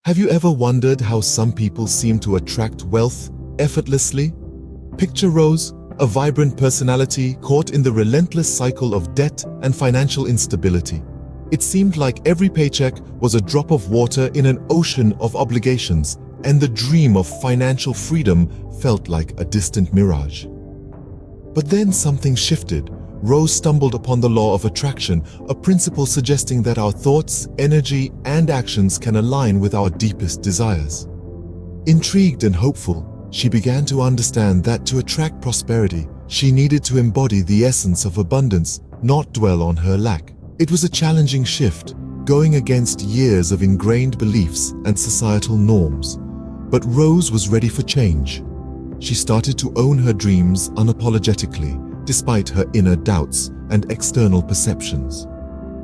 Have you ever wondered how some people seem to attract wealth effortlessly? Picture Rose, a vibrant personality caught in the relentless cycle of debt and financial instability. It seemed like every paycheck was a drop of water in an ocean of obligations, and the dream of financial freedom felt like a distant mirage. But then something shifted. Rose stumbled upon the law of attraction, a principle suggesting that our thoughts, energy, and actions can align with our deepest desires. Intrigued and hopeful, she began to understand that to attract prosperity, she needed to embody the essence of abundance, not dwell on her lack. It was a challenging shift, going against years of ingrained beliefs and societal norms. But Rose was ready for change. She started to own her dreams unapologetically, despite her inner doubts and external perceptions.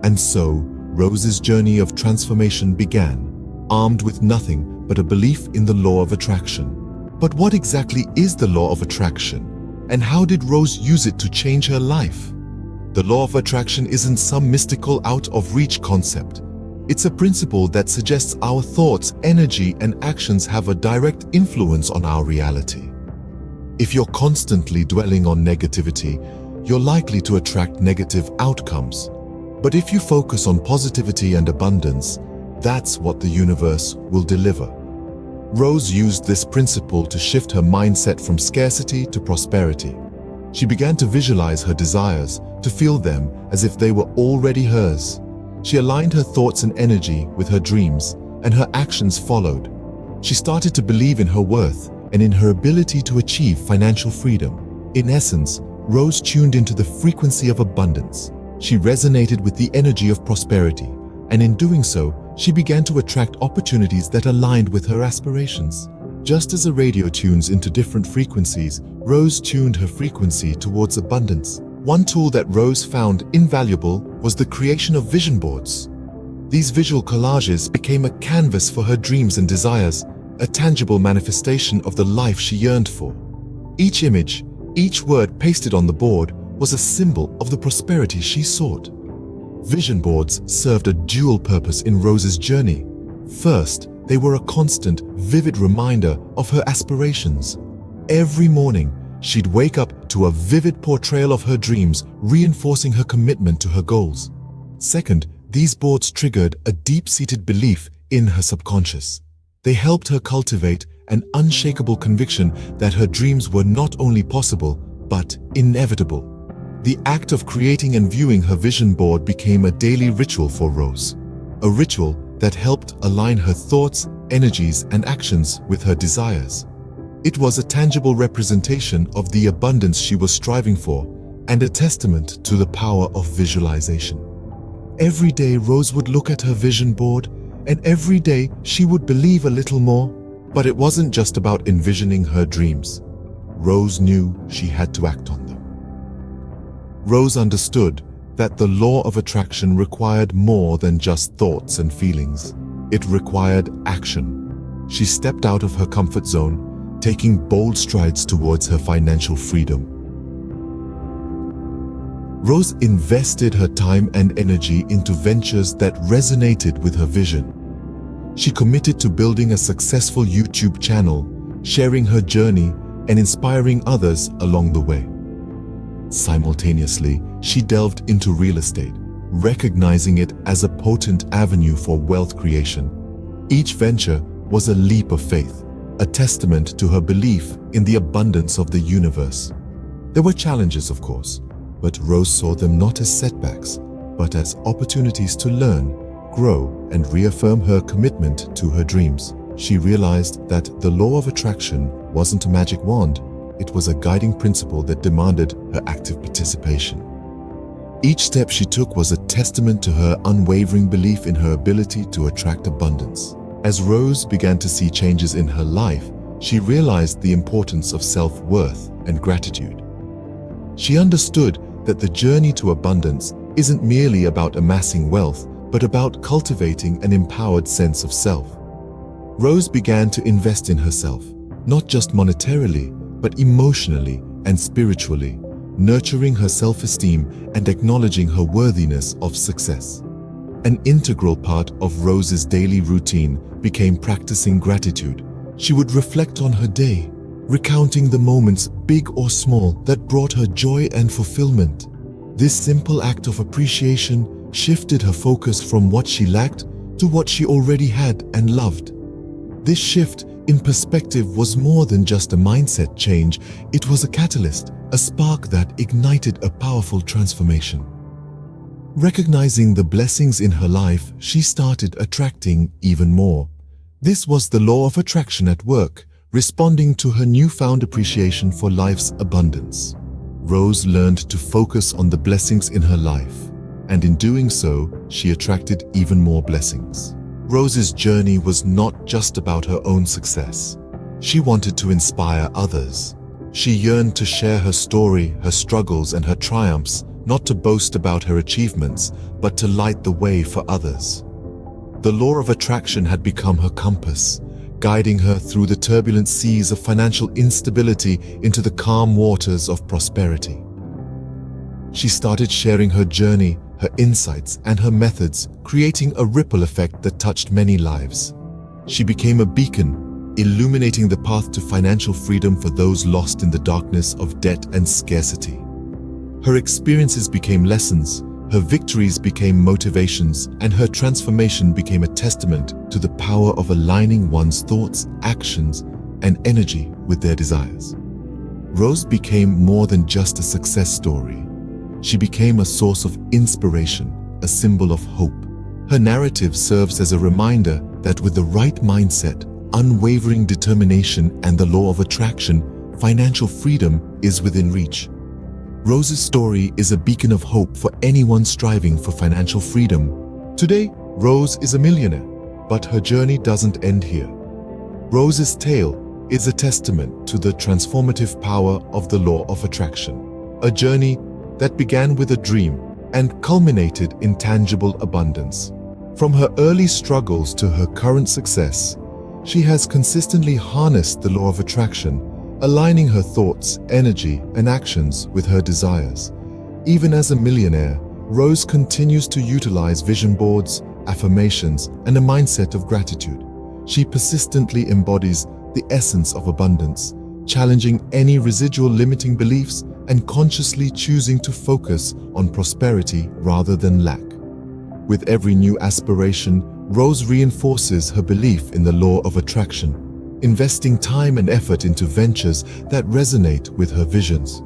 And so, Rose's journey of transformation began, armed with nothing but a belief in the law of attraction. But what exactly is the law of attraction, and how did Rose use it to change her life? The law of attraction isn't some mystical out-of-reach concept. It's a principle that suggests our thoughts, energy, and actions have a direct influence on our reality. If you're constantly dwelling on negativity, you're likely to attract negative outcomes. But if you focus on positivity and abundance, that's what the universe will deliver. Rose used this principle to shift her mindset from scarcity to prosperity. She began to visualize her desires, to feel them as if they were already hers. She aligned her thoughts and energy with her dreams, and her actions followed. She started to believe in her worth and in her ability to achieve financial freedom. In essence, Rose tuned into the frequency of abundance. She resonated with the energy of prosperity, and in doing so, she began to attract opportunities that aligned with her aspirations. Just as a radio tunes into different frequencies, Rose tuned her frequency towards abundance. One tool that Rose found invaluable was the creation of vision boards. These visual collages became a canvas for her dreams and desires, a tangible manifestation of the life she yearned for. Each image, each word pasted on the board was a symbol of the prosperity she sought. Vision boards served a dual purpose in Rose's journey. First, they were a constant, vivid reminder of her aspirations. Every morning, she'd wake up to a vivid portrayal of her dreams, reinforcing her commitment to her goals. Second, these boards triggered a deep-seated belief in her subconscious. They helped her cultivate an unshakable conviction that her dreams were not only possible, but inevitable. The act of creating and viewing her vision board became a daily ritual for Rose, a ritual that helped align her thoughts, energies, and actions with her desires. It was a tangible representation of the abundance she was striving for, and a testament to the power of visualization. Every day, Rose would look at her vision board, and every day she would believe a little more. But it wasn't just about envisioning her dreams. Rose knew she had to act on them. Rose understood that the law of attraction required more than just thoughts and feelings. It required action. She stepped out of her comfort zone, taking bold strides towards her financial freedom. Rose invested her time and energy into ventures that resonated with her vision. She committed to building a successful YouTube channel, sharing her journey and inspiring others along the way. Simultaneously, she delved into real estate, recognizing it as a potent avenue for wealth creation. Each venture was a leap of faith, a testament to her belief in the abundance of the universe. There were challenges, of course, but Rose saw them not as setbacks, but as opportunities to learn, grow, and reaffirm her commitment to her dreams. She realized that the law of attraction wasn't a magic wand. It was a guiding principle that demanded her active participation. Each step she took was a testament to her unwavering belief in her ability to attract abundance. As Rose began to see changes in her life, she realized the importance of self-worth and gratitude. She understood that the journey to abundance isn't merely about amassing wealth, but about cultivating an empowered sense of self. Rose began to invest in herself, not just monetarily, but emotionally and spiritually, nurturing her self-esteem and acknowledging her worthiness of success. An integral part of Rose's daily routine became practicing gratitude. She would reflect on her day, recounting the moments, big or small, that brought her joy and fulfillment. This simple act of appreciation shifted her focus from what she lacked to what she already had and loved. This shift in perspective was more than just a mindset change. It was a catalyst, a spark that ignited a powerful transformation. Recognizing the blessings in her life, she started attracting even more. This was the law of attraction at work, responding to her newfound appreciation for life's abundance. Rose learned to focus on the blessings in her life, and in doing so, she attracted even more blessings. Rose's journey was not just about her own success. She wanted to inspire others. She yearned to share her story, her struggles, and her triumphs, not to boast about her achievements, but to light the way for others. The law of attraction had become her compass, guiding her through the turbulent seas of financial instability into the calm waters of prosperity. She started sharing her journey, her insights, and her methods, creating a ripple effect that touched many lives. She became a beacon, illuminating the path to financial freedom for those lost in the darkness of debt and scarcity. Her experiences became lessons, her victories became motivations, and her transformation became a testament to the power of aligning one's thoughts, actions, and energy with their desires. Rose became more than just a success story. She became a source of inspiration, a symbol of hope. Her narrative serves as a reminder that with the right mindset, unwavering determination, and the law of attraction, financial freedom is within reach. Rose's story is a beacon of hope for anyone striving for financial freedom. Today, Rose is a millionaire, but her journey doesn't end here. Rose's tale is a testament to the transformative power of the law of attraction, a journey that began with a dream and culminated in tangible abundance. From her early struggles to her current success, she has consistently harnessed the law of attraction, aligning her thoughts, energy, and actions with her desires. Even as a millionaire, Rose continues to utilize vision boards, affirmations, and a mindset of gratitude. She persistently embodies the essence of abundance, challenging any residual limiting beliefs and consciously choosing to focus on prosperity rather than lack. With every new aspiration, Rose reinforces her belief in the law of attraction, investing time and effort into ventures that resonate with her visions.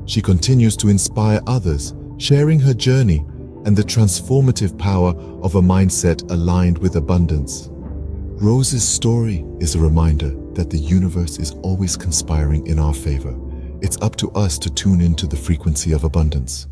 She continues to inspire others, sharing her journey and the transformative power of a mindset aligned with abundance. Rose's story is a reminder that the universe is always conspiring in our favor. It's up to us to tune into the frequency of abundance.